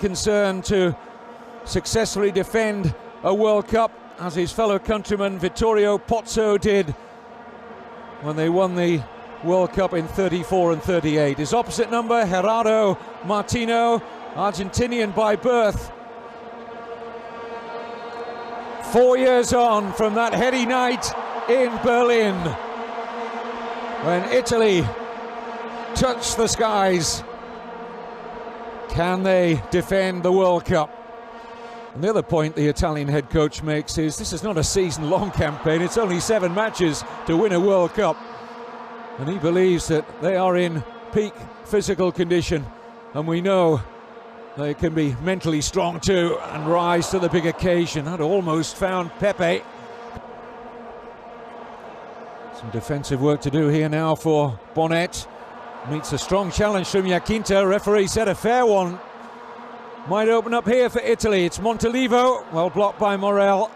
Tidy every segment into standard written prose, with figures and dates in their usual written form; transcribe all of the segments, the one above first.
Concerned to successfully defend a World Cup, as his fellow countryman Vittorio Pozzo did when they won the World Cup in 34 and 38. His opposite number, Gerardo Martino, Argentinian by birth. 4 years on from that heady night in Berlin when Italy touched the skies. Can they defend the World Cup? And the other point the Italian head coach makes is this is not a season-long campaign, it's only 7 matches to win a World Cup. And he believes that they are in peak physical condition, and we know they can be mentally strong too and rise to the big occasion. Had almost found Pepe. Some defensive work to do here now for Bonnet. Meets a strong challenge from Jacinta. Referee said a fair one. Might open up here for Italy. It's Montolivo, well blocked by Morel.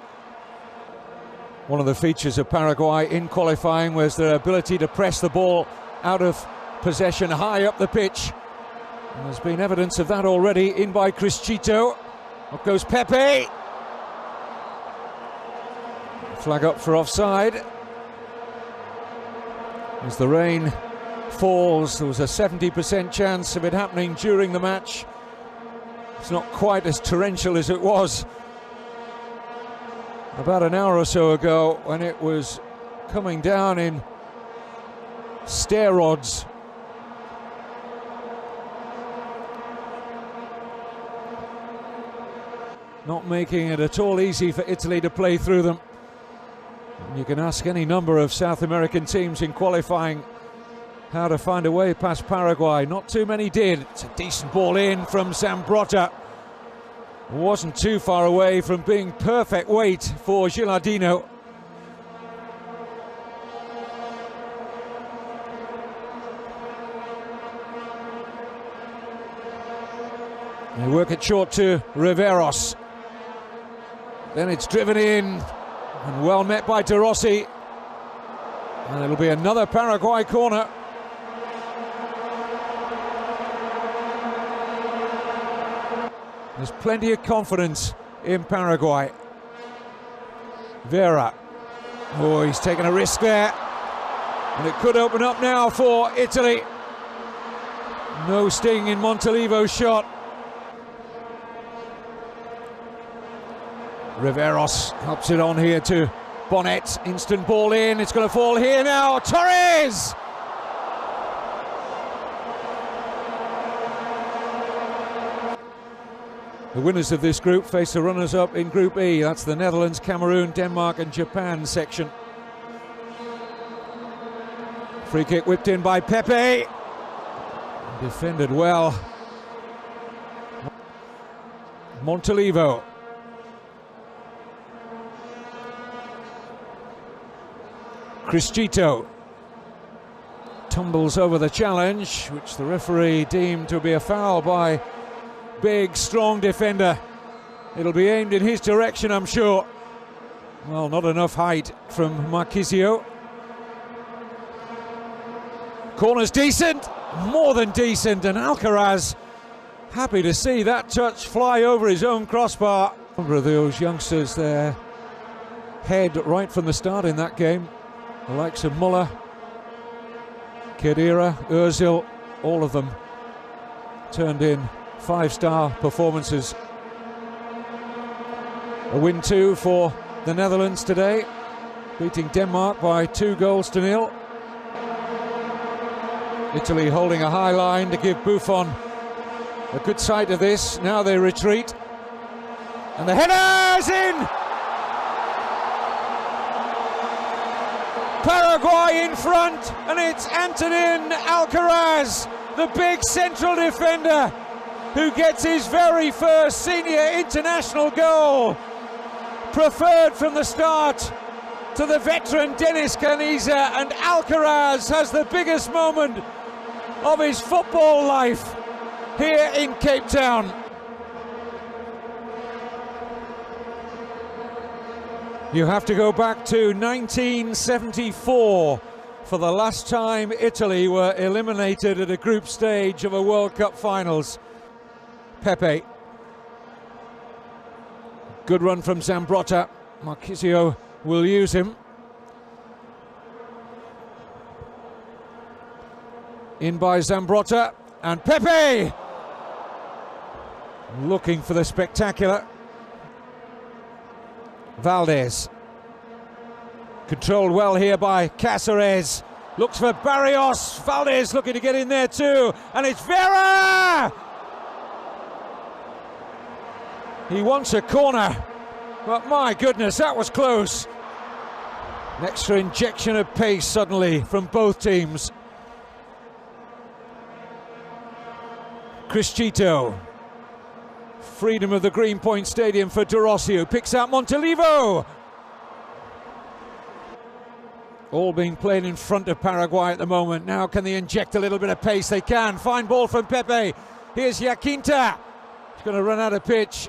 One of the features of Paraguay in qualifying was their ability to press the ball out of possession high up the pitch. And there's been evidence of that already, in by Criscito. Up goes Pepe. Flag up for offside. As the rain falls, there was a 70% chance of it happening during the match. It's not quite as torrential as it was about an hour or so ago when it was coming down in stair rods. Not making it at all easy for Italy to play through them. And you can ask any number of South American teams in qualifying how to find a way past Paraguay. Not too many did. It's a decent ball in from Zambrotta. Wasn't too far away from being perfect weight for Gilardino. They work it short to Riveros. Then it's driven in and well met by De Rossi. And it'll be another Paraguay corner. There's plenty of confidence in Paraguay. Vera. Oh, he's taken a risk there. And it could open up now for Italy. No sting in Montolivo's shot. Riveros helps it on here to Bonnet. Instant ball in. It's going to fall here now. Torres! The winners of this group face the runners-up in Group E. That's the Netherlands, Cameroon, Denmark and Japan section. Free kick whipped in by Pepe. Defended well. Montolivo. Criscito tumbles over the challenge, which the referee deemed to be a foul by big, strong defender. It'll be aimed in his direction, I'm sure. Well, not enough height from Marquisio. Corner's decent, more than decent, and Alcaraz happy to see that touch fly over his own crossbar. A number of those youngsters there head right from the start in that game. The likes of Muller, Khedira, Özil, all of them turned in 5-star performances. A win too for the Netherlands today, beating Denmark by 2-0. Italy holding a high line to give Buffon a good sight of this. Now they retreat. And the header's in! Paraguay in front, and it's Antonin Alcaraz, the big central defender, who gets his very first senior international goal. Preferred from the start to the veteran Dennis Caniza, and Alcaraz has the biggest moment of his football life here in Cape Town. You have to go back to 1974 for the last time Italy were eliminated at a group stage of a World Cup finals. Pepe Good run from Zambrotta. Marchisio will use him. In by Zambrotta, and Pepe! Looking for the spectacular. Valdez. Controlled well here by Cáceres. Looks for Barrios. Valdez looking to get in there too. And it's Vera! He wants a corner. But my goodness, that was close. An extra injection of pace suddenly from both teams. Criscito. Freedom of the Greenpoint Stadium for De Rossi, who picks out Montalivo. All being played in front of Paraguay at the moment. Now can they inject a little bit of pace? They can. Fine ball from Pepe. Here's Yaquinta. He's going to run out of pitch.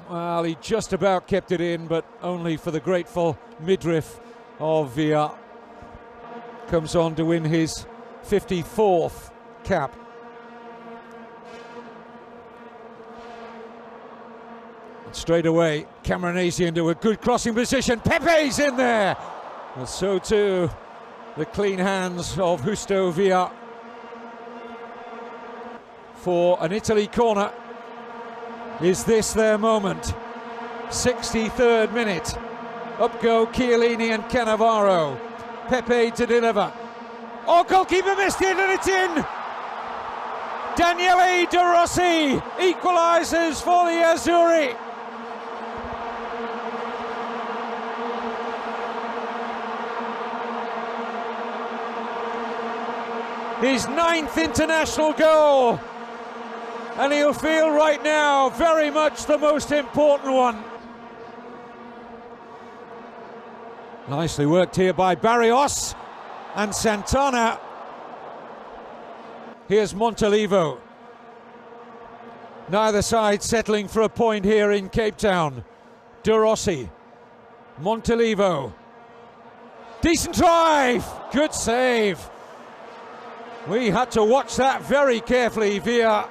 Well, he just about kept it in, but only for the grateful midriff of Villa. Comes on to win his 54th cap. And straight away, Cameronesi into a good crossing position. Pepe's in there! And so too, the clean hands of Justo Villa for an Italy corner. Is this their moment? 63rd minute. Up go Chiellini and Cannavaro. Pepe to deliver. Oh, goalkeeper missed it and it's in! Daniele De Rossi equalises for the Azzurri. His 9th international goal. And he'll feel right now very much the most important one. Nicely worked here by Barrios and Santana. Here's Montalivo. Neither side settling for a point here in Cape Town. De Rossi. Montalivo. Decent drive. Good save. We had to watch that very carefully via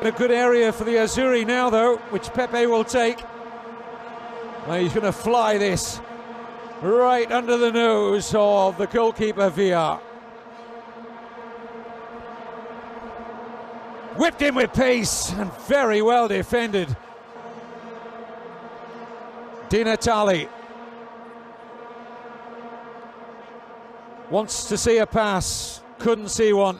a good area for the Azzurri now, though, which Pepe will take. Well, he's going to fly this right under the nose of the goalkeeper Villa. Whipped in with pace and very well defended. Di Natale wants to see a pass, couldn't see one.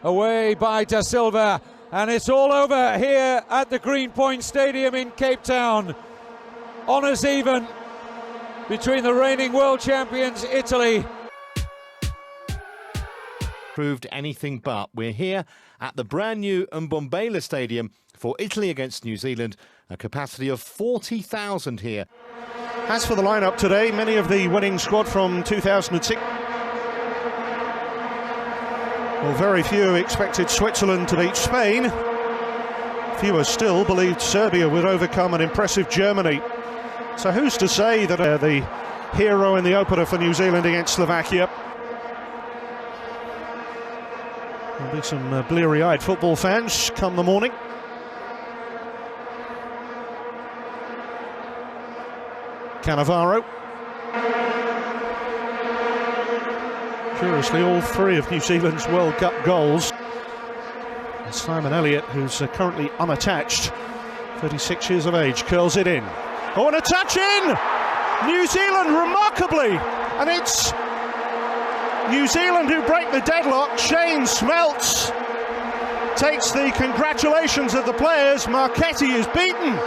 Away by Da Silva. And it's all over here at the Greenpoint Stadium in Cape Town. Honours even between the reigning world champions, Italy. Proved anything but. We're here at the brand new Mbombela Stadium for Italy against New Zealand. A capacity of 40,000 here. As for the lineup today, many of the winning squad from 2006. Well, very few expected Switzerland to beat Spain. Fewer still believed Serbia would overcome an impressive Germany. So who's to say that the hero in the opener for New Zealand against Slovakia? There'll be some bleary-eyed football fans come the morning. Cannavaro. Curiously, all three of New Zealand's World Cup goals. And Simon Elliott, who's currently unattached, 36 years of age, curls it in. Oh, and a touch in! New Zealand, remarkably! And it's New Zealand who break the deadlock. Shane Smeltz takes the congratulations of the players. Marchetti is beaten.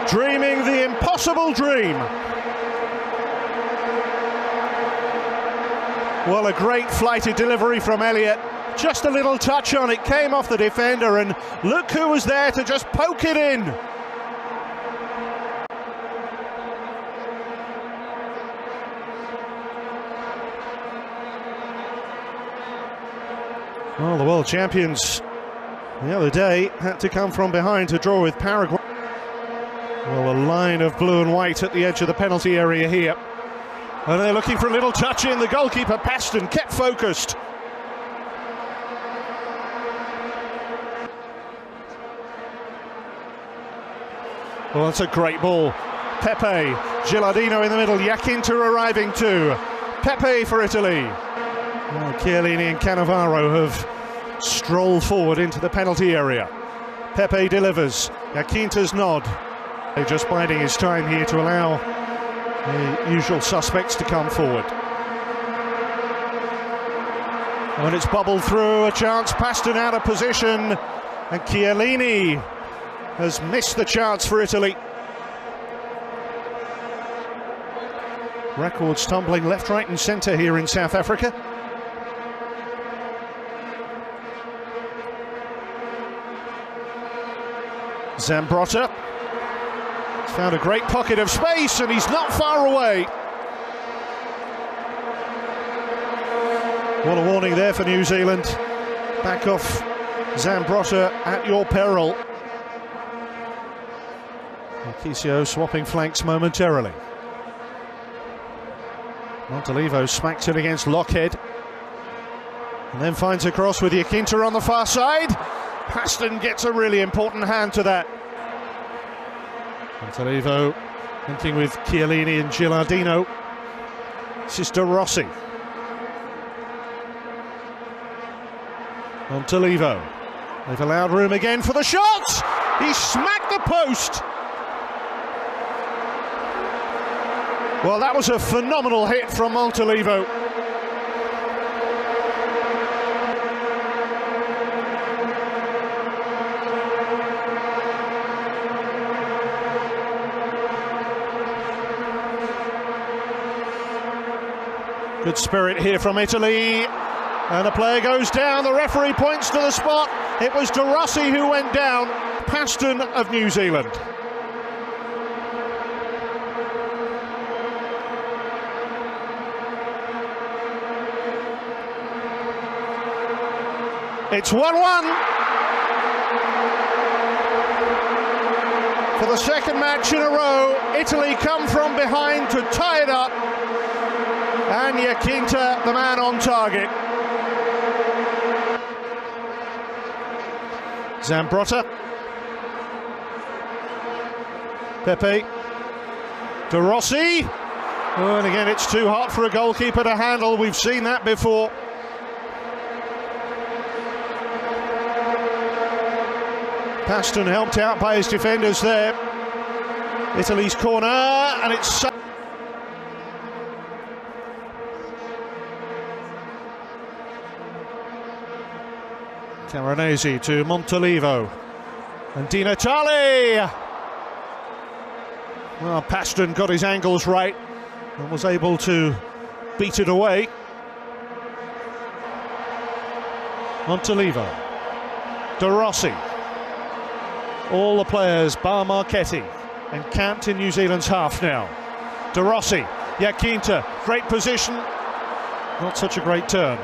Dreaming the impossible dream. Well, a great flighted delivery from Elliott. Just a little touch on it, came off the defender, and look who was there to just poke it in. Well, the world champions the other day had to come from behind to draw with Paraguay. Well, a line of blue and white at the edge of the penalty area here. And they're looking for a little touch in. The goalkeeper, Paston, kept focused. Well, that's a great ball. Pepe, Gilardino in the middle, Jacinta arriving too. Pepe for Italy. Well, Chiellini and Cannavaro have strolled forward into the penalty area. Pepe delivers, Jacinta's nod. They're just biding his time here to allow the usual suspects to come forward. And it's bubbled through, a chance, Paston out of position, and Chiellini has missed the chance for Italy. Records tumbling left, right and centre here in South Africa. Zambrotta found a great pocket of space and he's not far away. What a warning there for New Zealand. Back off, Zambrotta, at your peril. Kisio swapping flanks momentarily. Montalivo smacks it against Lockhead and then finds a cross with Jacinta on the far side. Paston gets a really important hand to that. Montalivo linking with Chiellini and Gilardino. This is De Rossi. Montalivo. They've allowed room again for the shot. He smacked the post. Well, that was a phenomenal hit from Montalivo. Good spirit here from Italy. And a player goes down, the referee points to the spot. It was De Rossi who went down, Paston of New Zealand. It's 1-1. For the second match in a row, Italy come from behind to tie it up. And Jacinta, the man on target. Zambrotta. Pepe. De Rossi. Oh, and again, it's too hot for a goalkeeper to handle. We've seen that before. Paston helped out by his defenders there. Italy's corner, and it's... Camoranesi to Montalivo and Di Natale. Well, Paston got his angles right and was able to beat it away. Montalivo, De Rossi, all the players bar Marchetti and camped in New Zealand's half now. De Rossi, Jacinta, great position, not such a great turn.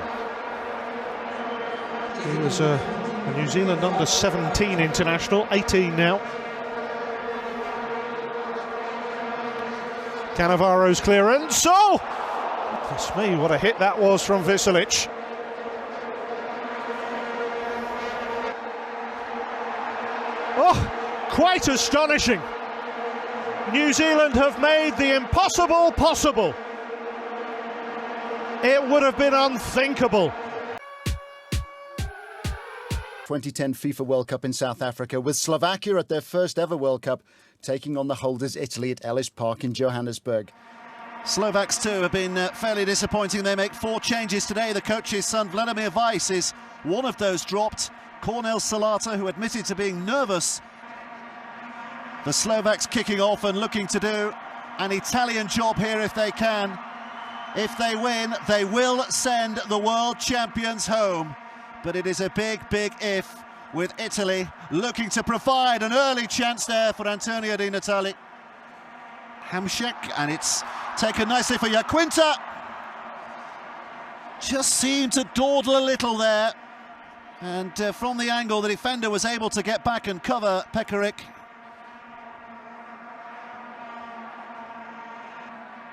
He was a New Zealand under-17 international, 18 now. Cannavaro's clearance. Oh! Goodness me, what a hit that was from Veselic. Oh, quite astonishing. New Zealand have made the impossible possible. It would have been unthinkable. 2010 FIFA World Cup in South Africa, with Slovakia at their first ever World Cup, taking on the holders Italy at Ellis Park in Johannesburg. Slovaks too have been fairly disappointing. They make 4 changes today. The coach's son Vladimir Weiss is one of those dropped. Cornel Salata, who admitted to being nervous. The Slovaks kicking off and looking to do an Italian job here if they can. If they win, they will send the world champions home. But it is a big, big if, with Italy looking to provide an early chance there for Antonio Di Natale. Hamšík, and it's taken nicely for Jacinta. Just seemed to dawdle a little there. And from the angle, the defender was able to get back and cover Pekarik.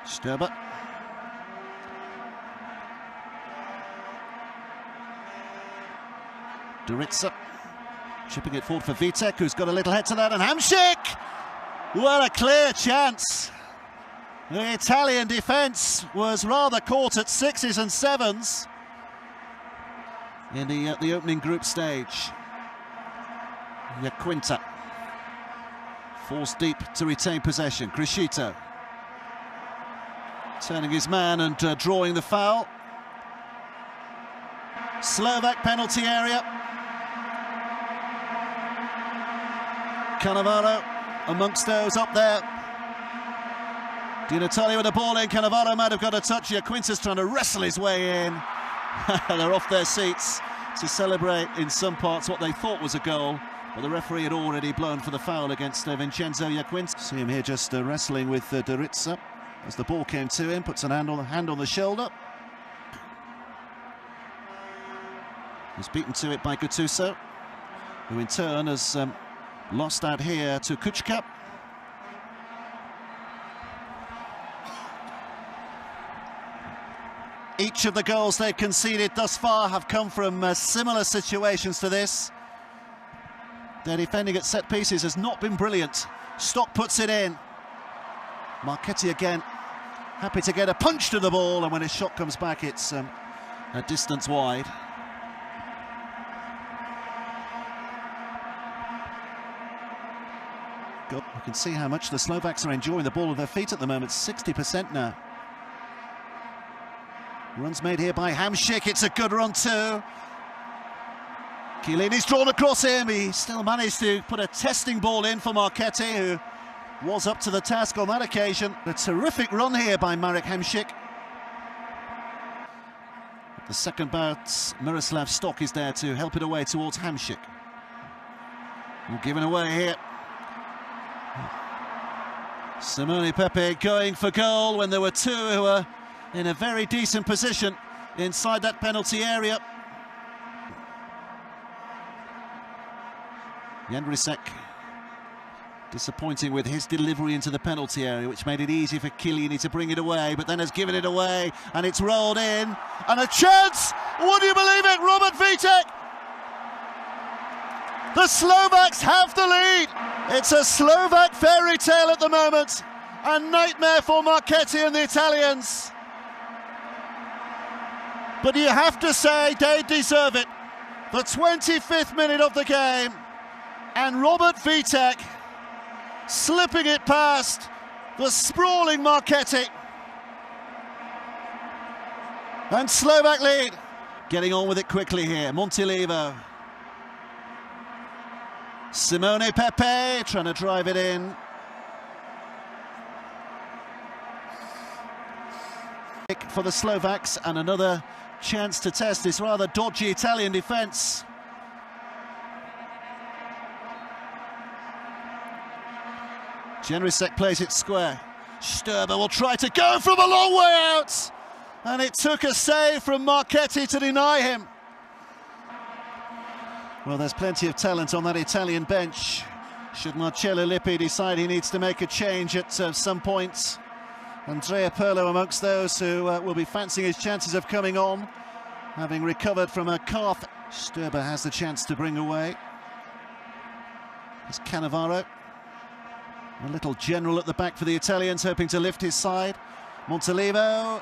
Sturber. Duritsa chipping it forward for Vitek, who's got a little head to that, and Hamšík! Well, a clear chance. The Italian defence was rather caught at 6s and 7s in the opening group stage. Iaquinta forced deep to retain possession. Crescito turning his man and drawing the foul. Slovak penalty area. Cannavaro amongst those up there. Di Natale with the ball in. Cannavaro might have got a touch. Iaquinta's trying to wrestle his way in. They're off their seats to celebrate in some parts what they thought was a goal, but the referee had already blown for the foul against Vincenzo Iaquinta. See him here just wrestling with Dorizza as the ball came to him, puts a hand on the shoulder. He's beaten to it by Gattuso, who in turn has lost out here to Kuchka. Each of the goals they've conceded thus far have come from similar situations to this. Their defending at set pieces has not been brilliant. Stock puts it in. Marchetti again, happy to get a punch to the ball, and when his shot comes back, it's a distance wide. You can see how much the Slovaks are enjoying the ball at their feet at the moment. 60% now. Runs made here by Hamšík. It's a good run too. Chiellini's drawn across him. He still managed to put a testing ball in for Marchetti, who was up to the task on that occasion. A terrific run here by Marek Hamšík. The second bout, Miroslav Stoch is there to help it away towards Hamšík. Given away here. Simone Pepe going for goal when there were two who were in a very decent position inside that penalty area. Jędrysek disappointing with his delivery into the penalty area, which made it easy for Chiellini to bring it away, but then has given it away, and it's rolled in, and a chance! Would you believe it? Robert Vitek! The Slovaks have the lead! It's a Slovak fairy tale at the moment. A nightmare for Marchetti and the Italians. But you have to say they deserve it. The 25th minute of the game, and Robert Vitek slipping it past the sprawling Marchetti. And Slovak lead. Getting on with it quickly here. Montilivo. Simone Pepe trying to drive it in. For the Slovaks, and another chance to test this rather dodgy Italian defence. Jędrysek plays it square. Sturber will try to go from a long way out, and it took a save from Marchetti to deny him. Well, there's plenty of talent on that Italian bench. Should Marcello Lippi decide he needs to make a change at some point, Andrea Pirlo amongst those who will be fancying his chances of coming on, having recovered from a calf. Sturber has the chance to bring away. It's Cannavaro. A little general at the back for the Italians, hoping to lift his side. Montilivo.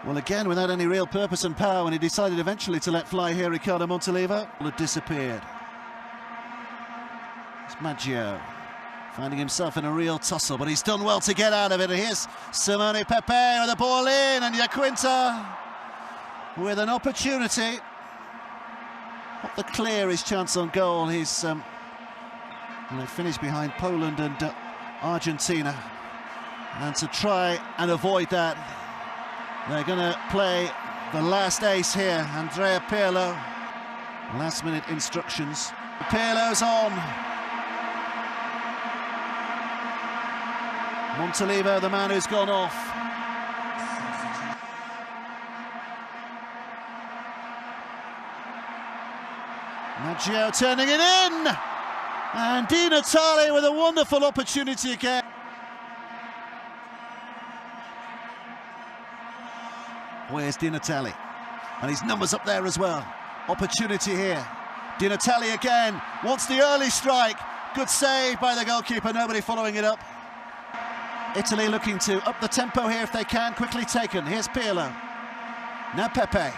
Well, again, without any real purpose and power, when he decided eventually to let fly here, Ricardo Montilivo had disappeared. It's Maggio finding himself in a real tussle, but he's done well to get out of it. And here's Simone Pepe with the ball in, and Iaquinta with an opportunity. Not to clear his chance on goal. He's they finished behind Poland and Argentina, and to try and avoid that, they're going to play the last ace here, Andrea Pirlo. Last-minute instructions. Pirlo's on. Montilivo, the man who's gone off. Maggio turning it in, and Di Natale with a wonderful opportunity again. Where's Di Natale? And his numbers up there as well. Opportunity here. Di Natale again wants the early strike. Good save by the goalkeeper, nobody following it up. Italy looking to up the tempo here if they can, quickly taken. Here's Pirlo. Now Pepe.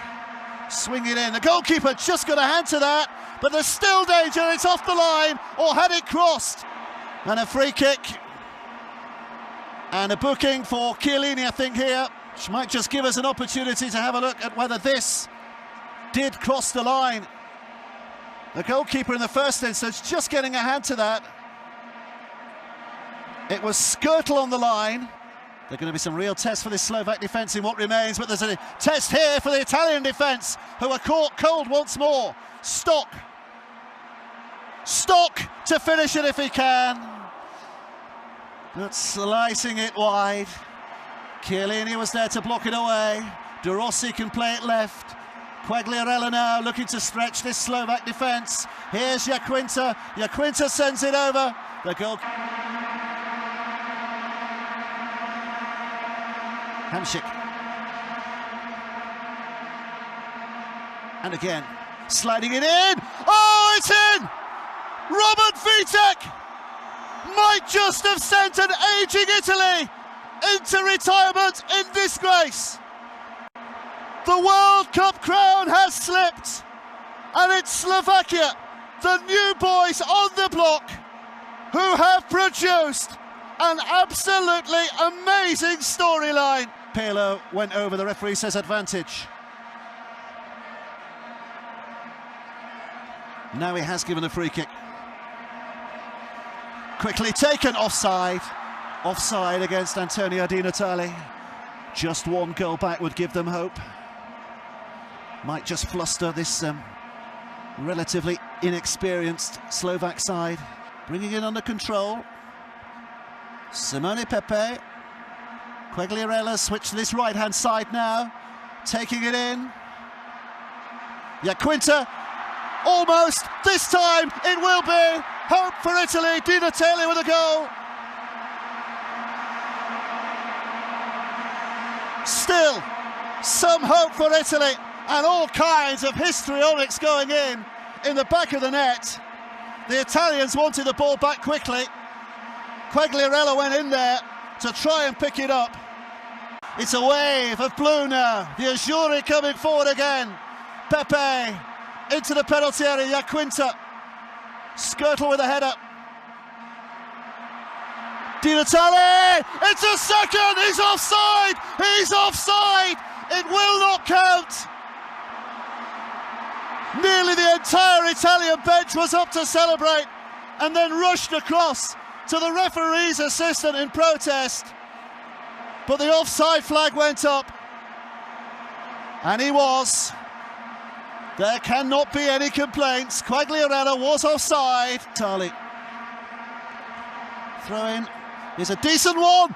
Swing it in. The goalkeeper just got a hand to that, but there's still danger. It's off the line, or had it crossed. And a free kick. And a booking for Chiellini, I think, here, which might just give us an opportunity to have a look at whether this did cross the line. The goalkeeper in the first instance just getting a hand to that. It was Skirtle on the line. There are going to be some real tests for this Slovak defence in what remains, but there's a test here for the Italian defence, who are caught cold once more. Stock to finish it if he can. But slicing it wide. Chiellini was there to block it away. De Rossi can play it left. Quagliarella now looking to stretch this Slovak defence. Here's Jaquinta. Jaquinta sends it over. The goal. Hamšík. And again, sliding it in. Oh, it's in! Robert Vitek might just have sent an ageing Italy into retirement in disgrace. The World Cup crown has slipped, and it's Slovakia, the new boys on the block, who have produced an absolutely amazing storyline. Pirlo went over, the referee says advantage. Now he has given a free kick. Quickly taken, offside. Offside against Antonio Di Natale. Just one goal back would give them hope. Might just fluster this relatively inexperienced Slovak side. Bringing it under control. Simone Pepe. Quagliarella switch to this right-hand side now. Taking it in. Jaquinta. Almost. This time it will be. Hope for Italy. Di Natale with a goal. Still some hope for Italy, and all kinds of histrionics going in the back of the net. The Italians wanted the ball back quickly. Quagliarella went in there to try and pick it up. It's a wave of blue now. The Azzurri coming forward again. Pepe into the penalty area. Jaquinta. Skirtle with a header. Di Natale. It's a second. He's offside. He's offside. It will not count. Nearly the entire Italian bench was up to celebrate, and then rushed across to the referee's assistant in protest. But the offside flag went up, and he was. There cannot be any complaints. Quagliarella was offside. Tali. Throw in is a decent one.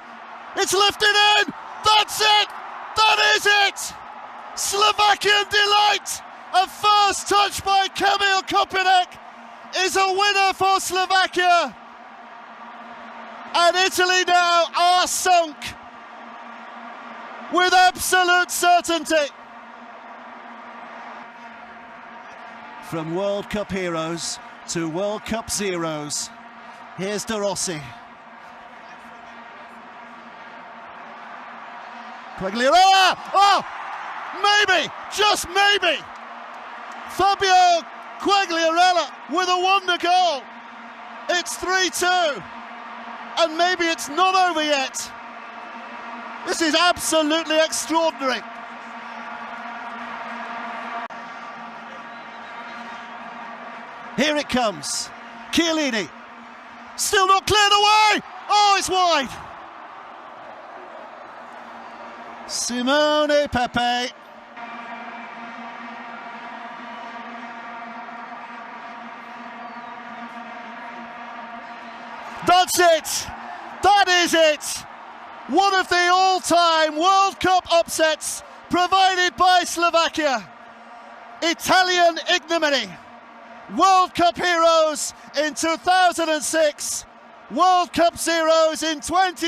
It's lifted in. That's it. That is it. Slovakian delight. A first touch by Kamil Kopinek is a winner for Slovakia. And Italy now are sunk with absolute certainty. From World Cup heroes to World Cup zeros, here's De Rossi. Quagliarella! Oh! Maybe! Just maybe! Fabio Quagliarella with a wonder goal. It's 3-2. And maybe it's not over yet. This is absolutely extraordinary. Here it comes. Chiellini. Still not cleared away. Oh, it's wide. Simone Pepe. That's it. That is it. One of the all-time World Cup upsets provided by Slovakia. Italian ignominy. World Cup heroes in 2006, World Cup zeros in 20.